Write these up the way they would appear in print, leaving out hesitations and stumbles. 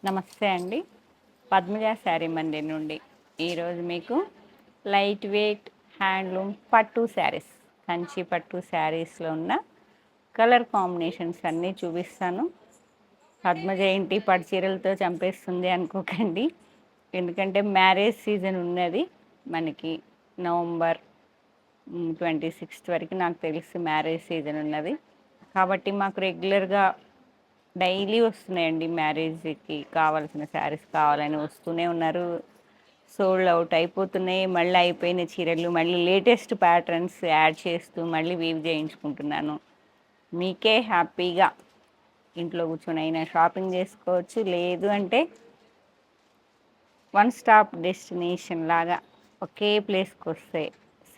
నమస్తే అండి. పద్మజ శారీ మందిర్ నుండి ఈరోజు మీకు లైట్ వెయిట్ హ్యాండ్లూమ్ పట్టు శారీస్, కంచి పట్టు శారీస్లో ఉన్న కలర్ కాంబినేషన్స్ అన్నీ చూపిస్తాను. పద్మజ ఏంటి పట్టు చీరలతో చంపేస్తుంది అనుకోకండి. ఎందుకంటే మ్యారేజ్ సీజన్ ఉన్నది మనకి. నవంబర్ 26th వరకు నాకు తెలిసి మ్యారేజ్ సీజన్ ఉన్నది. కాబట్టి మాకు రెగ్యులర్గా డైలీ వస్తున్నాయండి. మ్యారేజ్కి కావాల్సిన శారీస్ కావాలని వస్తూనే ఉన్నారు. సోల్డ్ అవుట్ అయిపోతున్నాయి. మళ్ళీ అయిపోయిన చీరలు మళ్ళీ లేటెస్ట్ ప్యాటర్న్స్ యాడ్ చేస్తూ మళ్ళీ వీవ్ చేయించుకుంటున్నాను. మీకే హ్యాపీగా ఇంట్లో కూర్చొని అయినా షాపింగ్ చేసుకోవచ్చు. లేదు అంటే వన్ స్టాప్ డెస్టినేషన్ లాగా ఒకే ప్లేస్కి వస్తే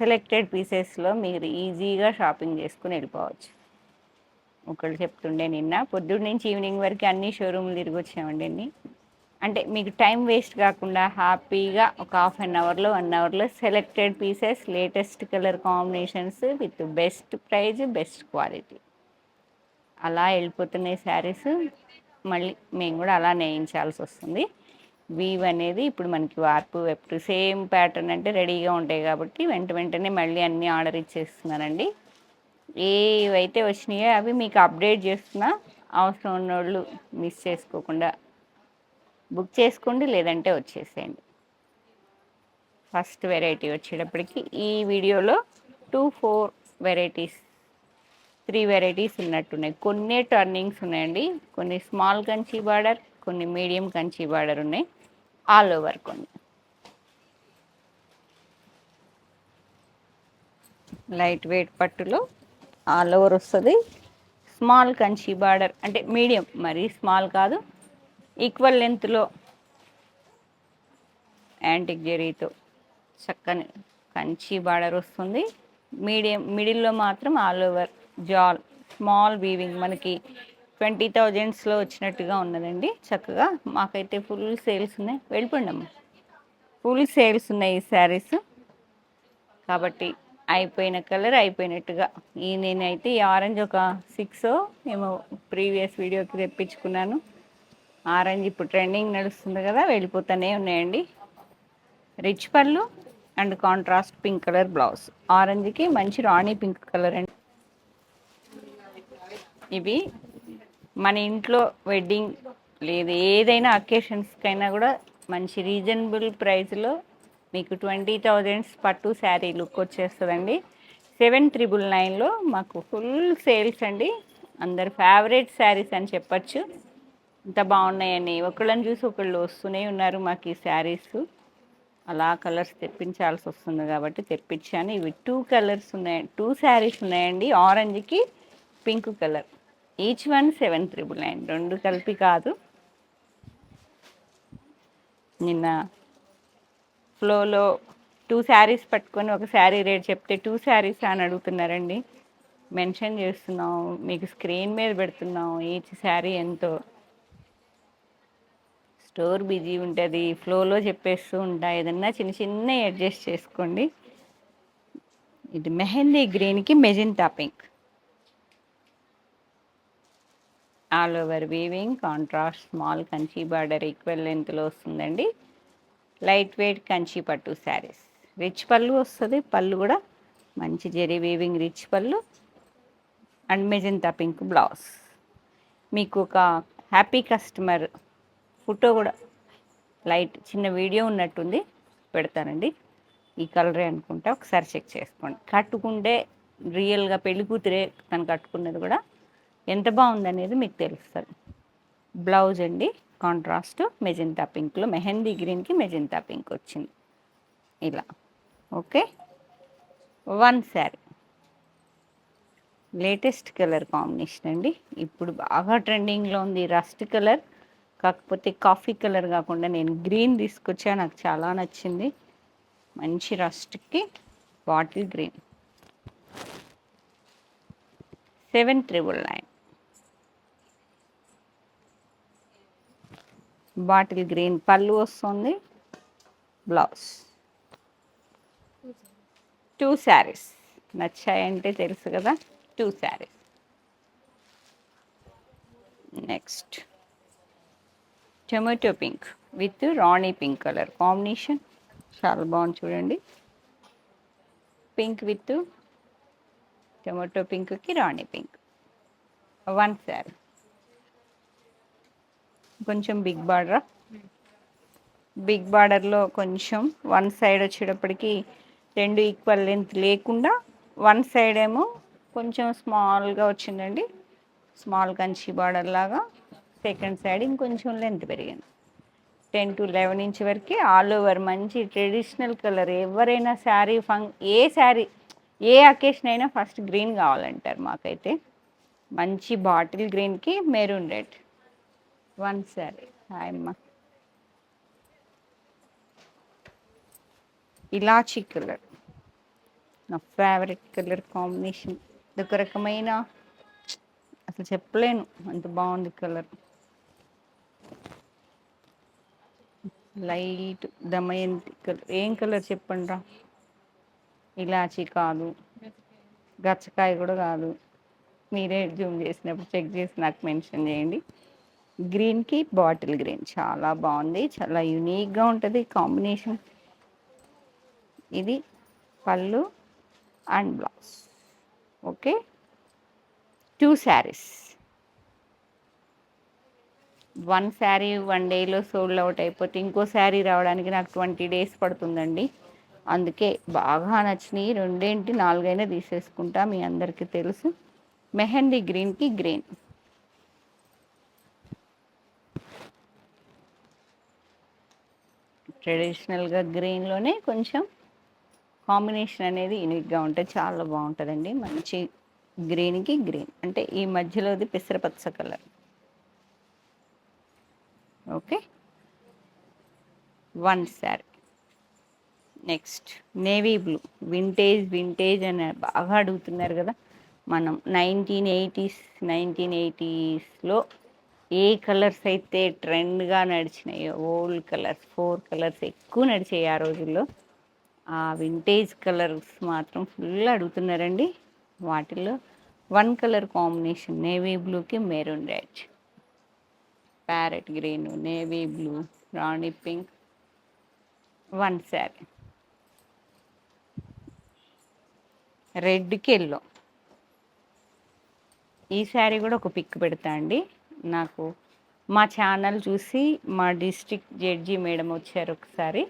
సెలెక్టెడ్ పీసెస్లో మీరు ఈజీగా షాపింగ్ చేసుకుని వెళ్ళిపోవచ్చు. ఒకళ్ళు చెప్తుండే నిన్న పొద్దున్న నుంచి ఈవినింగ్ వరకు అన్ని షోరూమ్లు తిరిగి వచ్చామండి. అంటే మీకు టైం వేస్ట్ కాకుండా హ్యాపీగా ఒక ½ 1 అవర్లో selected pieces, latest colour combinations with best price, best quality అలా వెళ్ళిపోతున్నాయి శారీస్. మళ్ళీ మేము కూడా అలా నేయించాల్సి వస్తుంది. వీవ్ అనేది ఇప్పుడు మనకి వార్పు వెప్పు సేమ్ ప్యాటర్న్ అంటే రెడీగా ఉంటాయి కాబట్టి వెంటనే మళ్ళీ అన్నీ ఆర్డర్ ఇచ్చేస్తున్నానండి. ఏవైతే వచ్చినాయో అవి మీకు అప్డేట్ చేస్తున్నా. అవసరం ఉన్నోళ్ళు మిస్ చేసుకోకుండా బుక్ చేసుకోండి, లేదంటే వచ్చేసేయండి. ఫస్ట్ వెరైటీ వచ్చేటప్పటికి ఈ వీడియోలో 4 వెరైటీస్, 3 వెరైటీస్ ఉన్నట్టున్నాయి. కొన్ని టర్నింగ్స్ ఉన్నాయండి, కొన్ని స్మాల్ కంచి బార్డర్, కొన్ని మీడియం కంచి బార్డర్ ఉన్నాయి. ఆల్ ఓవర్ కొన్ని లైట్ వెయిట్ పట్టులో ఆల్ ఓవర్ వస్తుంది. స్మాల్ కంచి బార్డర్ అంటే మీడియం, మరీ స్మాల్ కాదు, ఈక్వల్ లెంత్లో యాంటిక్ జెరీతో చక్కని కంచి బార్డర్ వస్తుంది. మిడిల్లో మాత్రం ఆల్ ఓవర్ జాల్ స్మాల్ వీవింగ్ మనకి 20,000s వచ్చినట్టుగా ఉన్నదండి. చక్కగా మాకైతే ఫుల్ సేల్స్ ఉన్నాయి. వెళ్ళిపోండమ్మా, ఫుల్ సేల్స్ ఉన్నాయి ఈ శారీస్. కాబట్టి అయిపోయిన కలర్ అయిపోయినట్టుగా. నేనైతే ఈ ఆరెంజ్ ఒక 6 ఏమో ప్రీవియస్ వీడియోకి తెప్పించుకున్నాను. ఆరెంజ్ ఇప్పుడు ట్రెండింగ్ నడుస్తుంది కదా, వెళ్ళిపోతూనే ఉన్నాయండి. Rich pallu and contrast pink colour blouse. ఆరెంజ్కి మంచి రాణి పింక్ కలర్ అండి. ఇవి మన ఇంట్లో వెడ్డింగ్ లేదు ఏదైనా అకేషన్స్కైనా కూడా మంచి రీజనబుల్ ప్రైస్లో మీకు 20,000s పట్టు శారీ లుక్ వచ్చేస్తుందండి. 7,999లో మాకు ఫుల్ సేల్స్ అండి. అందరు ఫేవరెట్ శారీస్ అని చెప్పచ్చు. ఇంత బాగున్నాయని ఒకళ్ళని చూసి ఒకళ్ళు వస్తూనే ఉన్నారు మాకు ఈ శారీస్. అలా కలర్స్ తెప్పించాల్సి వస్తుంది కాబట్టి తెప్పించాను. ఇవి 2 కలర్స్ ఉన్నాయి, 2 శారీస్ ఉన్నాయండి. ఆరెంజ్కి పింక్ కలర్. ఈచ్ వన్ 7,999, 2 కలిపి కాదు. నిన్న ఫ్లోలో 2 శారీస్ పట్టుకొని ఒక శారీ రేట్ చెప్తే 2 శారీస్ అని అడుగుతున్నారండి. మెన్షన్ చేస్తున్నాం, మీకు స్క్రీన్ మీద పెడుతున్నాం ఈచ్ శారీ ఎంతో. స్టోర్ బిజీ ఉంటుంది, ఫ్లోలో చెప్పేస్తూ ఉంటా. ఏదన్నా చిన్న అడ్జస్ట్ చేసుకోండి. ఇది మెహందీ గ్రీన్కి magenta pink, all over weaving, contrast small Kanchi border equal లెంత్లో వస్తుందండి. లైట్ వెయిట్ కంచి పట్టు శారీస్. రిచ్ పళ్ళు వస్తుంది. పళ్ళు కూడా మంచి zari weaving rich pallu and magenta pink blouse. మీకు ఒక హ్యాపీ కస్టమర్ ఫోటో కూడా లైట్ చిన్న వీడియో ఉన్నట్టుంది, పెడతానండి. ఈ కలరే అనుకుంటా, ఒకసారి చెక్ చేసుకోండి. కట్టుకుంటే రియల్గా పెళ్లి కూతురే తను కట్టుకున్నది కూడా ఎంత బాగుందనేది మీకు తెలుస్తుంది. బ్లౌజ్ అండి కాంట్రాస్ట్ మెజెంటా పింక్లో, మెహందీ గ్రీన్కి మెజెంటా పింక్ వచ్చింది ఇలా. Okay, 1 sari. Latest colour combination అండి. ఇప్పుడు బాగా ట్రెండింగ్లో ఉంది రస్ట్ కలర్. కాకపోతే కాఫీ కలర్ కాకుండా నేను గ్రీన్ తీసుకొచ్చా, నాకు చాలా నచ్చింది. మంచి రస్ట్కి bottle green. 7,999. Bottle green pallu వస్తుంది, బ్లౌజ్. 2 శారీస్ నచ్చాయంటే తెలుసు కదా, 2 saris. Next tomato pink with Rani pink colour combination చాలా బాగుంది చూడండి. పింక్ విత్ టొమాటో పింక్కి రాణి పింక్. వన్ శారీ కొంచెం బిగ్ బార్డర్లో కొంచెం వన్ సైడ్ వచ్చేటప్పటికి రెండు ఈక్వల్ లెంత్ లేకుండా వన్ సైడ్ ఏమో కొంచెం స్మాల్గా వచ్చిందండి. స్మాల్ కంచి బార్డర్ లాగా. సెకండ్ సైడ్ ఇంకొంచెం లెంత్ పెరిగింది. 10 to 11 ఇంచ్ వరకు ఆల్ ఓవర్ మంచి ట్రెడిషనల్ కలర్. ఎవరైనా శారీ ఏ శారీ ఏ అకేషన్ అయినా ఫస్ట్ గ్రీన్ కావాలంటారు. మాకైతే మంచి బాటిల్ గ్రీన్కి maroon red. One sari. Hi అమ్మ. ఇలాచీ కలర్ నా ఫేవరెట్ కలర్ కాంబినేషన్. ఇదొక రకమైన అసలు చెప్పలేను అంత బాగుంది కలర్. Light Damayanti colour. ఏం కలర్ చెప్పండి రా. ఇలాచీ కాదు, గచ్చకాయ కూడా కాదు. మీరే జూమ్ చేసినప్పుడు చెక్ చేసి నాకు మెన్షన్ చేయండి. గ్రీన్కి బాటిల్ గ్రీన్ చాలా బాగుంది. చాలా యూనిక్గా ఉంటుంది కాంబినేషన్. ఇది పళ్ళు and blouse. Okay, 2 saris. One sari 1 డేలో సోల్డ్ అవుట్ అయిపోతే ఇంకో శారీ రావడానికి నాకు 20 days పడుతుందండి. అందుకే బాగా నచ్చినాయి రెండేంటి 4 అయినా తీసేసుకుంటా. మీ అందరికీ తెలుసు. మెహందీ గ్రీన్కి గ్రీన్. ట్రెడిషనల్గా గ్రీన్లోనే కొంచెం కాంబినేషన్ అనేది యూనిక్గా ఉంటుంది. చాలా బాగుంటుందండి. మంచి గ్రీన్కి గ్రీన్ అంటే ఈ మధ్యలోది పెసరపచ్చ colour. Okay, one sari. Next navy blue. Vintage అని బాగా అడుగుతున్నారు కదా. మనం 1980స్లో ఏ కలర్స్ అయితే ట్రెండ్గా నడిచినాయో ఓల్డ్ కలర్స్ 4 కలర్స్ ఎక్కువ నడిచాయి ఆ రోజుల్లో. ఆ వింటేజ్ కలర్స్ మాత్రం ఫుల్ అడుగుతున్నారండి. వాటిల్లో వన్ కలర్ కాంబినేషన్ నేవీ బ్లూకి maroon red, parrot green, navy blue, రాణి పింక్. వన్ శారీ. రెడ్కి ఎల్లో. ఈ శారీ కూడా ఒక పిక్ పెడతా అండి. నాకు మా ఛానల్ చూసి మా డిస్ట్రిక్ట్ జడ్జి మేడం వచ్చారు ఒకసారి,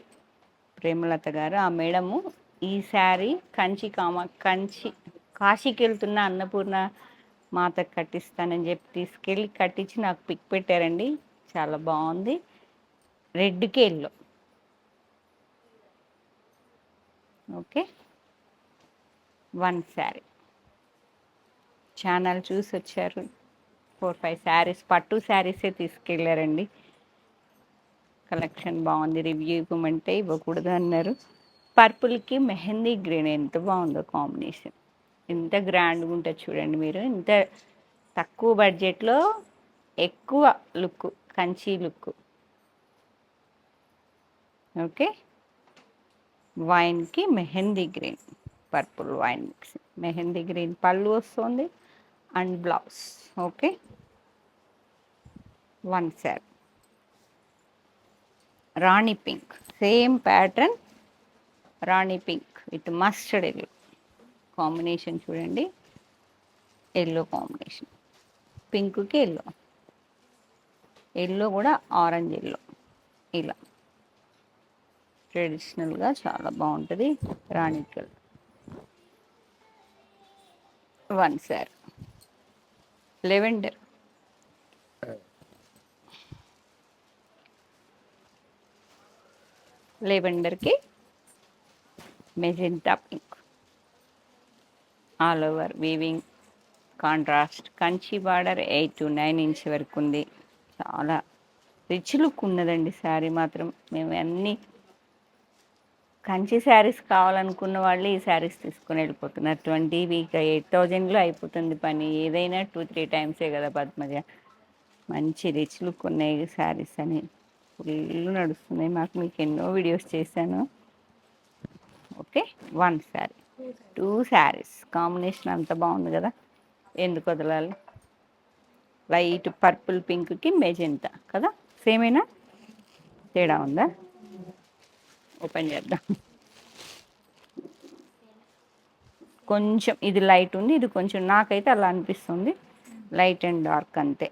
ప్రేమలత గారు. ఆ మేడము ఈ శారీ కాశీకి వెళ్తున్న అన్నపూర్ణ మాతకు కట్టిస్తానని చెప్పి తీసుకెళ్ళి కట్టించి నాకు పిక్ పెట్టారండి. చాలా బాగుంది. రెడ్కి yellow. Okay, one sari. Channel చూసి వచ్చారు. 4-5 శారీస్ పట్టు శారీసే తీసుకెళ్ళారండి. కలెక్షన్ బాగుంది, రివ్యూ ఇవ్వమంటే ఇవ్వకూడదు అన్నారు. పర్పుల్కి మెహందీ గ్రీన్ ఎంత బాగుందో కాంబినేషన్. ఎంత గ్రాండ్గా ఉంటుంది చూడండి మీరు. ఇంత తక్కువ బడ్జెట్లో ఎక్కువ లుక్, కంచి లుక్. ఓకే, వైన్కి mehndi green, purple wine mix. Mehndi green pallu వస్తుంది and blouse. Okay, one sari. రాణి పింక్ సేమ్ ప్యాటర్న్. రాణి pink with mustard yellow combination చూడండి. ఎల్లో కాంబినేషన్, పింక్కి ఎల్లో కూడా ఆరెంజ్ ఎల్లో. ఇలా ట్రెడిషనల్గా చాలా బాగుంటుంది రాణి కలర్. వన్ శారీ. లెవెండర్. లెవెండర్కి magenta pink. All over weaving contrast. Kanchi border 8 to 9 inch వరకు ఉంది. చాలా రిచ్ లుక్ ఉన్నదండి శారీ మాత్రం. మేము అన్ని కంచి శారీస్ కావాలనుకున్న వాళ్ళు ఈ శారీస్ తీసుకుని వెళ్ళిపోతున్నారు. 8,000లో అయిపోతుంది పని. ఏదైనా 2-3 టైమ్సే కదా పద్మజ. మంచి రిచ్ లుక్ ఉన్నాయి శారీస్ అని ఫుల్ నడుస్తున్నాయి మాకు. మీకు ఎన్నో వీడియోస్ చేశాను. Okay, one sari. 2 saris combination అంత బాగుంది కదా, ఎందుకు వదలాలి. లైట్ పర్పుల్ పింక్కి మెజెంటా కదా సేమేనా, తేడా ఉందా? ఓపెన్ చేద్దాం. కొంచెం ఇది లైట్ ఉంది, ఇది కొంచెం, నాకైతే అలా అనిపిస్తుంది, లైట్ అండ్ డార్క్ అంతే.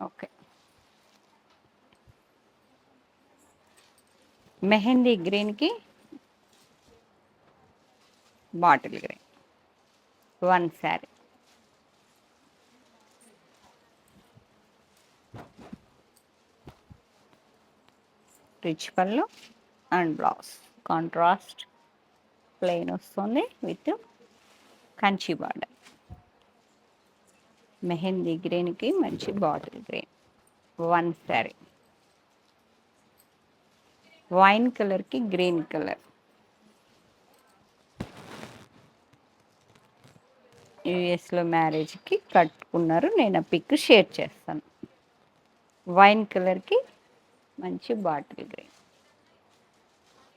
ఓకే. మెహందీ గ్రీన్కి bottle green, 1 sari. Rich pallu and blouse contrast plain వస్తుంది విత్ కంచి బార్డర్. మెహందీ గ్రీన్కి మంచి బాటిల్ గ్రీన్, 1 శారీ. వైన్ కలర్కి గ్రీన్ కలర్, యుఎస్లో మ్యారేజ్కి కట్టుకున్నారు, నేను ఆ పిక్ షేర్ చేస్తాను. వైన్ కలర్కి మంచి బాటిల్ గ్రీన్,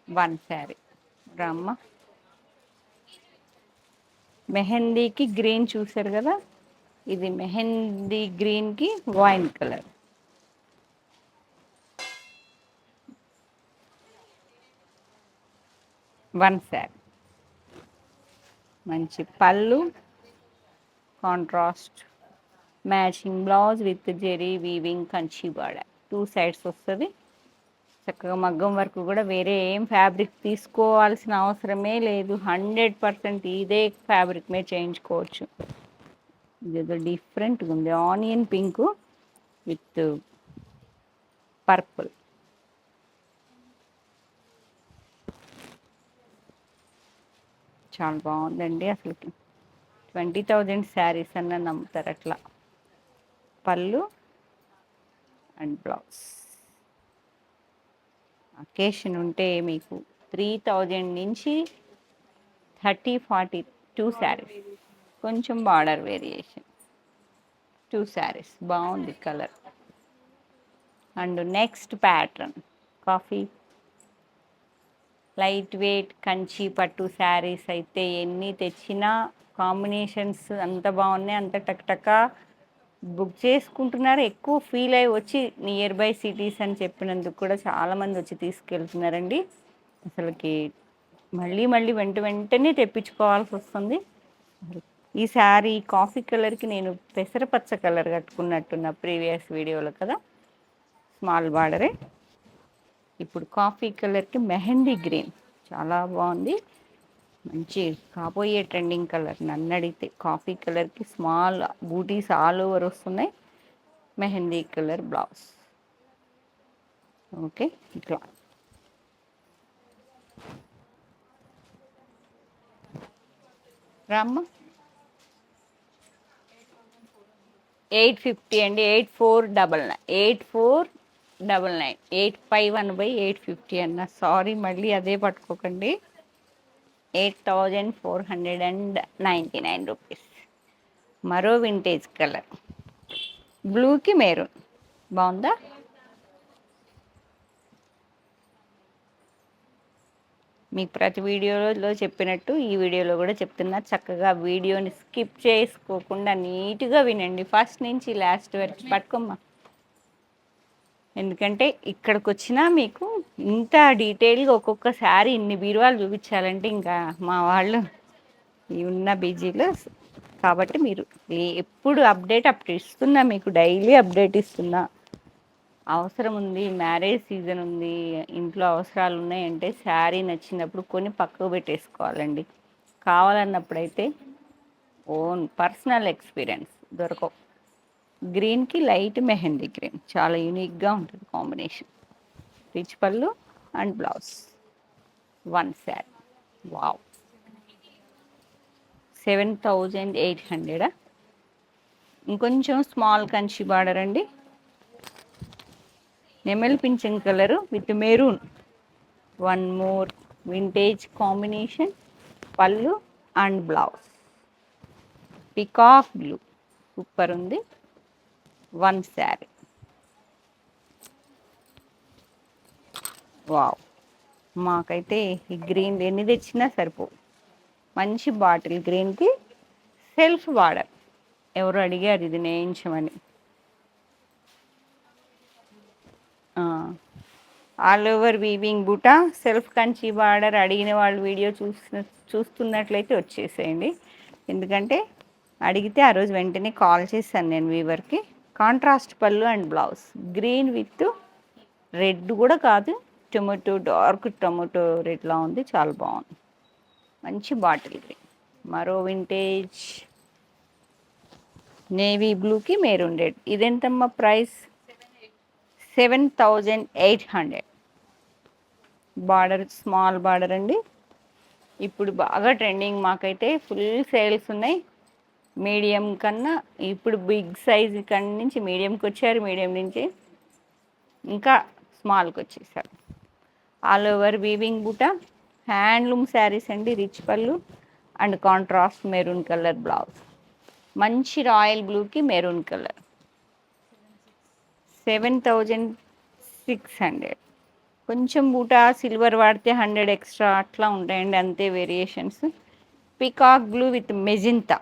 1 శారీ. రామ్మ, మెహందీకి గ్రీన్ చూసారు కదా, ఇది మెహందీ గ్రీన్కి వైన్ కలర్. వన్ శారీ. మంచి పళ్ళు, contrast matching blouse with zari weaving Kanchi border, 2 sides వస్తుంది. చక్కగా మగ్గం వరకు కూడా వేరే ఏం ఫ్యాబ్రిక్ తీసుకోవాల్సిన అవసరమే లేదు, 100% ఇదే ఫ్యాబ్రిక్ మీద చేయించుకోవచ్చు. ఇదేదో డిఫరెంట్గా ఉంది, ఆనియన్ పింక్ విత్ పర్పుల్. చాలా బాగుందండి. అసలుకి 20,000 శారీస్ అన్న నమ్ముతారు అట్లా. పళ్ళు అండ్ బ్లౌజ్. అకేషన్ ఉంటే మీకు 3,000 నుంచి 30-42 శారీస్, కొంచెం బార్డర్ వేరియేషన్, 2 శారీస్. బాగుంది colour. And next pattern coffee light weight Kanchi పట్టు శారీస్ అయితే ఎన్ని తెచ్చినా కాంబినేషన్స్ అంత బాగున్నాయి, అంత టక్ బుక్ చేసుకుంటున్నారు. ఎక్కువ ఫీల్ అయ్యి వచ్చి నియర్ బై సిటీస్ అని చెప్పినందుకు కూడా చాలామంది వచ్చి తీసుకెళ్తున్నారండి. అసలుకి మళ్ళీ వెంటనే తెప్పించుకోవాల్సి వస్తుంది. ఈ శారీ కాఫీ కలర్కి నేను పెసరపచ్చ కలర్ కట్టుకున్నట్టున్న ప్రీవియస్ వీడియోలో కదా, స్మాల్ బార్డరే. ఇప్పుడు కాఫీ కలర్కి మెహందీ గ్రీన్ చాలా బాగుంది, మంచి కాబోయే ట్రెండింగ్ కలర్. నన్ను అడిగితే కాఫీ కలర్కి స్మాల్ బూటీస్ ఆల్ ఓవర్ వస్తున్నాయి, మెహందీ కలర్ బ్లౌజ్. ఓకే, ఇట్లా రామ్మ. 850 అండి, 8499, 8499, 851/850 అన్న. సారీ, మళ్ళీ అదే పట్టుకోకండి. 8,499 రూపీస్. మరో వింటేజ్ కలర్, బ్లూకి మెరూన్. బాగుందా? మీకు ప్రతి వీడియోలో చెప్పినట్టు ఈ వీడియోలో కూడా చెప్తున్నా, చక్కగా వీడియోని స్కిప్ చేసుకోకుండా నీట్గా వినండి, ఫస్ట్ నుంచి లాస్ట్ వరకు. పట్టుకోమ్మా. ఎందుకంటే ఇక్కడికి వచ్చినా మీకు ఇంత డీటెయిల్గా ఒక్కొక్క శారీ ఇన్ని బీరువాలు చూపించాలంటే ఇంకా మా వాళ్ళు ఉన్న బిజీలో. కాబట్టి మీరు ఎప్పుడు అప్డేట్ ఇస్తున్నా, మీకు డైలీ అప్డేట్ ఇస్తున్నా. అవసరం ఉంది, మ్యారేజ్ సీజన్ ఉంది, ఇంట్లో అవసరాలు ఉన్నాయంటే శారీ నచ్చినప్పుడు కొని పక్కకు పెట్టేసుకోవాలండి. కావాలన్నప్పుడైతే ఓన్ పర్సనల్ ఎక్స్పీరియన్స్ దొరకవు. గ్రీన్కి లైట్ మెహందీ గ్రీన్ చాలా యూనిక్గా ఉంటుంది combination. Rich pallu and blouse, 1 sari. Wow, 7,800. ఇంకొంచెం స్మాల్ కంచి బార్డర్ అండి, నెమల్ పింఛన్ colour with maroon. 1 more vintage combination. Pallu and blouse peacock blue, super ఉంది, 1 శారీ. వావ్, మాకైతే ఈ గ్రీన్ ఎన్ని తెచ్చినా సరిపో. మంచి బాటిల్ గ్రీన్కి సెల్ఫ్ బార్డర్. ఎవరు అడిగారు ఇది నేయించమని. ఆల్ ఓవర్ వీవింగ్ బూటా సెల్ఫ్ కంచి బార్డర్ అడిగిన వాళ్ళు వీడియో చూస్తున్నట్లయితే వచ్చేసేయండి. ఎందుకంటే అడిగితే ఆ రోజు వెంటనే కాల్ చేశాను నేను వీవర్కి. కాంట్రాస్ట్ పళ్ళు and blouse green with red కూడా కాదు, టొమాటో డార్క్ టొమాటో రెడ్లా ఉంది, చాలా బాగుంది. మంచి బాటిల్ గ్రీన్. మరో వింటేజ్ నేవీ బ్లూకి మెరూన్ రెడ్. ఇదెంతమ్మా ప్రైస్? 7,800. బార్డర్ స్మాల్ బార్డర్ అండి. ఇప్పుడు బాగా ట్రెండింగ్, మాకైతే ఫుల్ సేల్స్ ఉన్నాయి. మీడియం కన్నా ఇప్పుడు బిగ్ సైజ్ కన్నా నుంచి మీడియంకి వచ్చారు, మీడియం నుంచి ఇంకా స్మాల్కి వచ్చేసారు. ఆల్ ఓవర్ వీవింగ్ బూటా హ్యాండ్లూమ్ శారీస్ అండి. Rich pallu and contrast maroon colour blouse. మంచి రాయల్ బ్లూకి మెరూన్ కలర్. 7,600. కొంచెం బూటా సిల్వర్ వాడితే 100 ఎక్స్ట్రా అట్లా ఉంటాయండి, అంతే variations. Peacock blue with మెజింతా.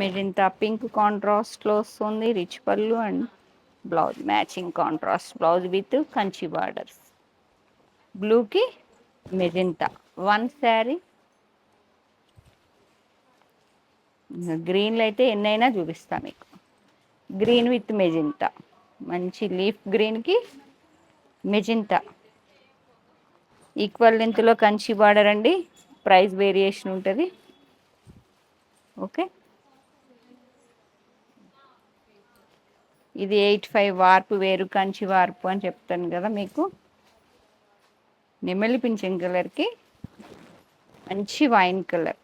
మెజింతా pink కాంట్రాస్ట్లో వస్తుంది. Rich pallu and blouse matching contrast blouse with Kanchi borders. బ్లూకి మెజింతా వన్ శారీ. గ్రీన్లో అయితే ఎన్నైనా చూపిస్తా మీకు. గ్రీన్ విత్ మెజింతా, మంచి లీఫ్ గ్రీన్కి మెజింతా. ఈక్వల్ లెంత్లో కంచి బార్డర్ అండి. ప్రైస్ వేరియేషన్ ఉంటుంది. ఓకే, ఇది 85 వార్పు వేరు కంచి వార్పు అని చెప్తాను కదా మీకు. నెమలి పింఛం కలర్కి మంచి వైన్ కలర్,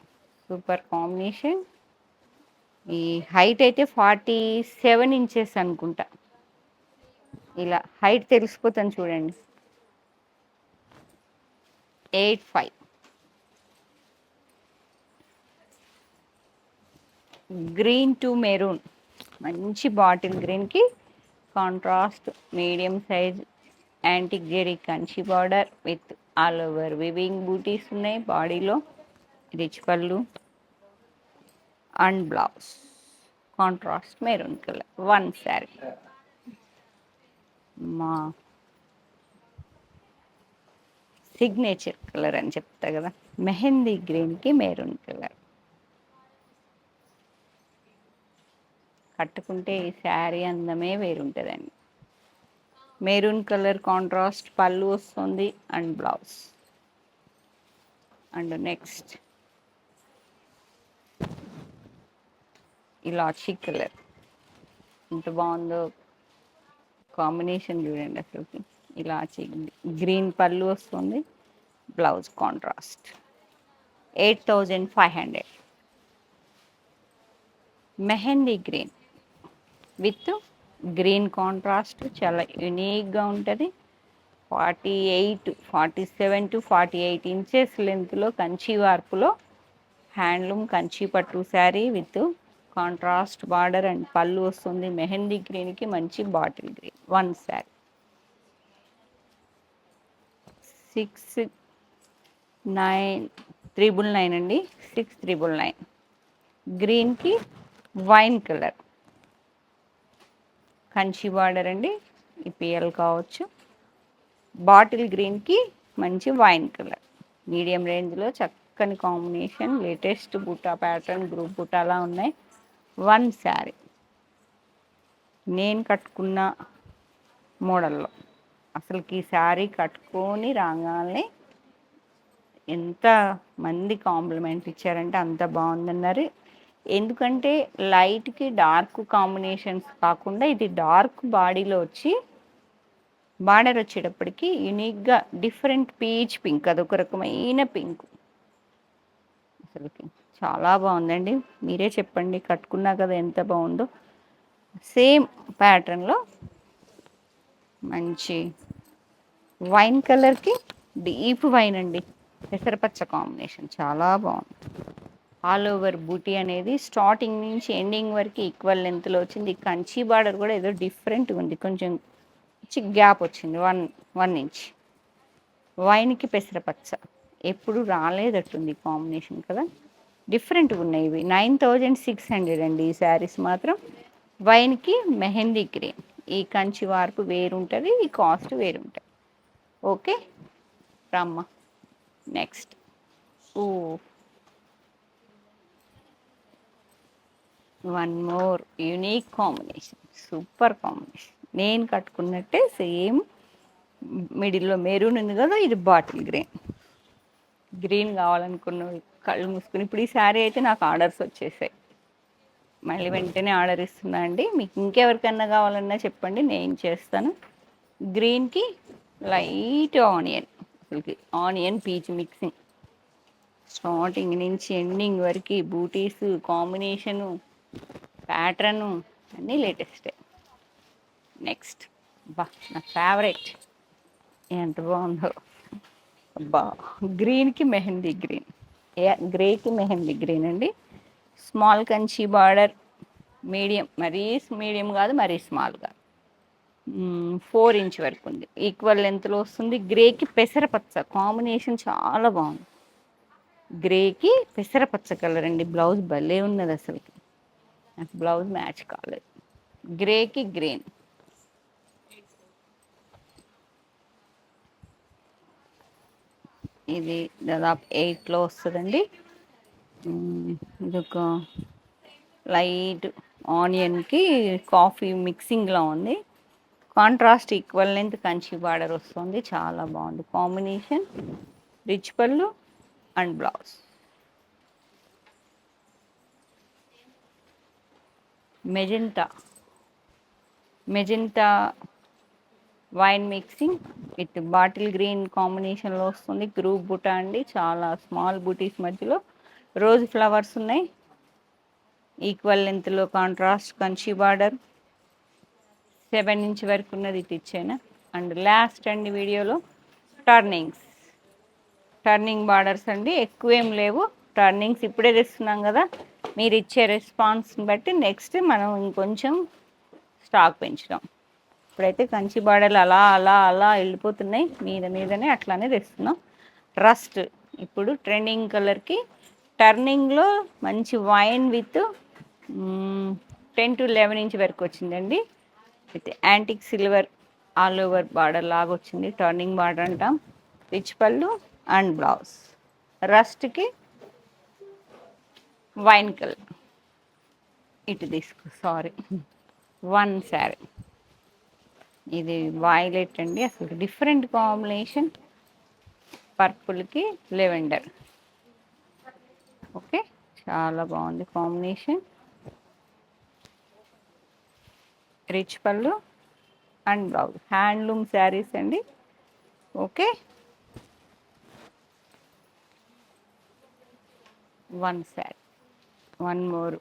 సూపర్ కాంబినేషన్. ఈ హైట్ అయితే 47 ఇంచెస్ అనుకుంటా. ఇలా హైట్ తెలిసిపోతాను చూడండి. 85. గ్రీన్ టు మెరూన్, మంచి బాటిల్ గ్రీన్కి contrast medium size antique zari Kanchi border with all over weaving బూటీస్ ఉన్నాయి బాడీలో. Rich pallu and blouse contrast maroon colour. One sari. మా సిగ్నేచర్ కలర్ అని చెప్తా కదా, మెహందీ గ్రీన్కి మెరూన్ కలర్. కట్టుకుంటే ఈ శారీ అందమే వేరుంటుందండి. మెరూన్ కలర్ కాంట్రాస్ట్ పళ్ళు వస్తుంది and blouse. And next elaichi colour, ఎంత బాగుందో కాంబినేషన్ చూడండి అసలుకి. ఇలాచీ గ్రీన్ పళ్ళు వస్తుంది, blouse contrast. 8,500. Mehndi green with green contrast చాలా యూనిక్గా ఉంటుంది. 47 to 48 ఇంచెస్ లెంత్లో కంచి వార్పులో హ్యాండ్లూమ్ కంచి పట్టు sari with contrast border and పళ్ళు వస్తుంది. మెహందీ గ్రీన్కి మంచి బాటిల్ గ్రీన్. వన్ శారీ. 6,999 అండి. 6,999. గ్రీన్కి వైన్ కలర్ కంచి బార్డర్ అండి. ఈ పిఎల్ కావచ్చు. బాటిల్ గ్రీన్కి మంచి వైన్ కలర్. మీడియం రేంజ్లో చక్కని combination. Latest Butta pattern group బుట్టాలా ఉన్నాయి. వన్ శారీ. నేను కట్టుకున్న మోడల్లో అసలుకి ఈ శారీ కట్టుకొని రాగానే ఎంత మంది కాంప్లిమెంట్ ఇచ్చారంటే అంత బాగుందన్నారు. ఎందుకంటే లైట్కి డార్క్ కాంబినేషన్స్ కాకుండా ఇది డార్క్ బాడీలో వచ్చి బార్డర్ వచ్చేటప్పటికి యూనిక్గా డిఫరెంట్ పీచ్ పింక్, అదొక రకమైన పింక్. అసలుకి చాలా బాగుందండి. మీరే చెప్పండి, కట్టుకున్నా కదా ఎంత బాగుందో. సేమ్ ప్యాటర్న్లో మంచి వైన్ కలర్కి డీప్ వైన్ అండి, పెసరపచ్చ కాంబినేషన్ చాలా బాగుంది. ఆల్ ఓవర్ బూటీ అనేది స్టార్టింగ్ నుంచి ఎండింగ్ వరకు ఈక్వల్ లెంత్లో వచ్చింది. కంచి బార్డర్ కూడా ఏదో డిఫరెంట్గా ఉంది, కొంచెం గ్యాప్ వచ్చింది 1 ఇంచ్. వైన్కి పెసరపచ్చ ఎప్పుడు రాలేదట్టుంది కాంబినేషన్ కదా, డిఫరెంట్గా ఉన్నాయి ఇవి. 9,600 అండి ఈ శారీస్ మాత్రం. వైన్కి మెహందీ గ్రీన్. ఈ కంచి వార్పు వేరుంటుంది, ఈ కాస్ట్ వేరుంటుంది. ఓకే రమ్మ. నెక్స్ట్ ఓ one more unique combination, super combination. నేను కట్టుకున్నట్టే సేమ్ మిడిల్లో మెరూన్ ఉంది కదా, ఇది బాటిల్ గ్రీన్. గ్రీన్ కావాలనుకున్న కళ్ళు మూసుకుని, ఇప్పుడు ఈ శారీ అయితే నాకు ఆర్డర్స్ వచ్చేసాయి, మళ్ళీ వెంటనే ఆర్డర్ ఇస్తున్నా అండి. మీకు ఇంకెవరికన్నా కావాలన్నా చెప్పండి, నేను చేస్తాను. గ్రీన్కి లైట్ ఆనియన్, అసలుకి ఆనియన్ పీచ్ మిక్సింగ్, స్టార్టింగ్ నుంచి ఎండింగ్ వరకు బూటీస్ కాంబినేషను, ప్యాటర్ను అన్నీ లేటెస్టే. నెక్స్ట్ బా నా ఫేవరెట్, ఎంత బాగుందో బా. గ్రీన్కి మెహందీ గ్రీన్, గ్రేకి మెహందీ గ్రీన్ అండి. స్మాల్ కంచి బార్డర్, మీడియం, మరీ మీడియం కాదు మరీ స్మాల్ కాదు, 4 ఇంచ్ వరకు ఉంది. ఈక్వల్ లెంత్లో వస్తుంది. గ్రేకి పెసరపచ్చ కాంబినేషన్ చాలా బాగుంది. గ్రేకి పెసరపచ్చ కలర్ అండి. బ్లౌజ్ భలే ఉన్నది అసలుకి, నాకు బ్లౌజ్ మ్యాచ్ కాలేదు. గ్రేకి గ్రీన్, ఇది దాదాపు 8లో వస్తుందండి. ఇదొక లైట్ ఆనియన్కి కాఫీ మిక్సింగ్లో ఉంది. Contrast equal length Kanchi border వస్తుంది, చాలా బాగుంది combination. Rich pallu and blouse. Magenta wine mixing with bottle green కాంబినేషన్లో వస్తుంది. గ్రూప్ బుటా అండి, చాలా స్మాల్ బూటీస్ మధ్యలో రోజ్ ఫ్లవర్స్ ఉన్నాయి. ఈక్వల్ లెంత్లో కాంట్రాస్ట్ కంచి బార్డర్, 7 ఇంచ్ వరకు ఉన్నది, ఇటు ఇచ్చాను. అండ్ లాస్ట్ అండి వీడియోలో టర్నింగ్ బార్డర్స్ అండి, ఎక్కువేం లేవు. టర్నింగ్స్ ఇప్పుడే తెస్తున్నాం కదా, మీరు ఇచ్చే రెస్పాన్స్ని బట్టి నెక్స్ట్ మనం ఇంకొంచెం స్టాక్ పెంచుదాం. ఇప్పుడైతే కంచి బార్డర్లు అలా అలా అలా వెళ్ళిపోతున్నాయి, మీదనే అట్లానే తెస్తున్నాం. రస్ట్ ఇప్పుడు ట్రెండింగ్ కలర్కి టర్నింగ్లో మంచి వైన్ విత్ 10 to 11 ఇంచ్ వరకు వచ్చిందండి. With antique silver all over border లాగా వచ్చింది, టర్నింగ్ బార్డర్ అంటాం. Rich pallu and blouse. రస్ట్కి వైన్ కలర్, ఇటు తీసుకో సారీ, వన్ శారీ. ఇది వైలెట్ అండి, అసలు డిఫరెంట్ కాంబినేషన్, పర్పుల్కి లెవెండర్. ఓకే చాలా బాగుంది combination. Rich pallu and blouse, handloom saris అండి. Okay one sari, one more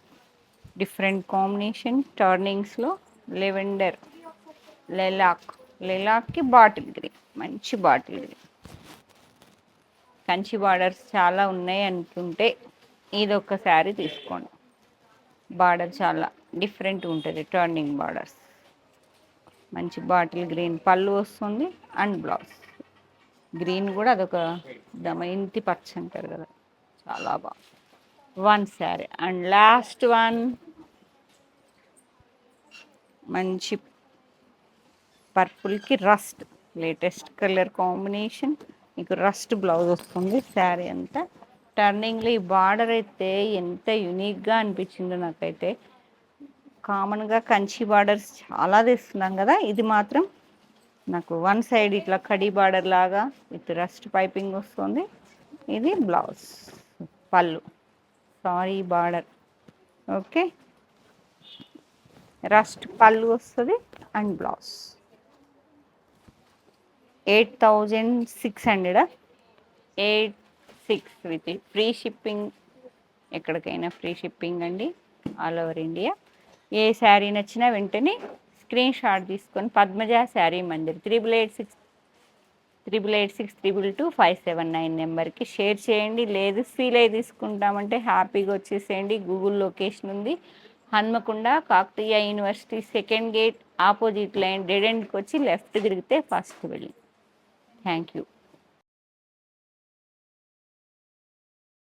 different combination. టర్నింగ్స్లో లెవెండర్, లెలాక్కి బాటిల్ గ్రీన్, మంచి బాటిల్ గ్రీన్. కంచి బార్డర్స్ చాలా ఉన్నాయి అనుకుంటే ఇది ఒక శారీ తీసుకోండి. బార్డర్ చాలా డిఫరెంట్ ఉంటుంది, టర్నింగ్ బార్డర్స్. మంచి బాటిల్ గ్రీన్ పళ్ళు వస్తుంది అండ్ బ్లౌజ్. గ్రీన్ కూడా అదొక దమయంతి పచ్చ అంటారు కదా, చాలా బాగుంది. One sari and last one, మంచి పర్పుల్కి రస్ట్, లేటెస్ట్ కలర్ కాంబినేషన్. మీకు రస్ట్ బ్లౌజ్ వస్తుంది శారీ అంతా. టర్నింగ్లో ఈ బార్డర్ అయితే ఎంత యూనిక్గా అనిపించిందో నాకైతే. కామన్గా కంచి బార్డర్స్ చాలా తెస్తున్నాం కదా, ఇది మాత్రం నాకు వన్ సైడ్ ఇట్లా కడీ బార్డర్ లాగా విత్ రస్ట్ పైపింగ్ వస్తుంది. ఇది బ్లౌజ్, పళ్ళు సారీ బార్డర్. ఓకే రస్ట్ పళ్ళు వస్తుంది and blouse. 8600, 86 with free shipping. ఎక్కడికైనా ఫ్రీ షిప్పింగ్ అండి, ఆల్ ఓవర్ ఇండియా. ఏ శారీ నచ్చినా వెంటనే స్క్రీన్ షాట్ తీసుకొని పద్మజ శారీ మందిర్ 8886 222 579 నెంబర్కి షేర్ చేయండి. లేదు ఫీల్ అయి తీసుకుంటామంటే హ్యాపీగా వచ్చేసేయండి. గూగుల్ లొకేషన్ ఉంది, Hanamkonda Kakatiya university second gate opposite line dead ఎండ్కి వచ్చి లెఫ్ట్ తిరిగితే ఫస్ట్ వెళ్ళి. Thank you.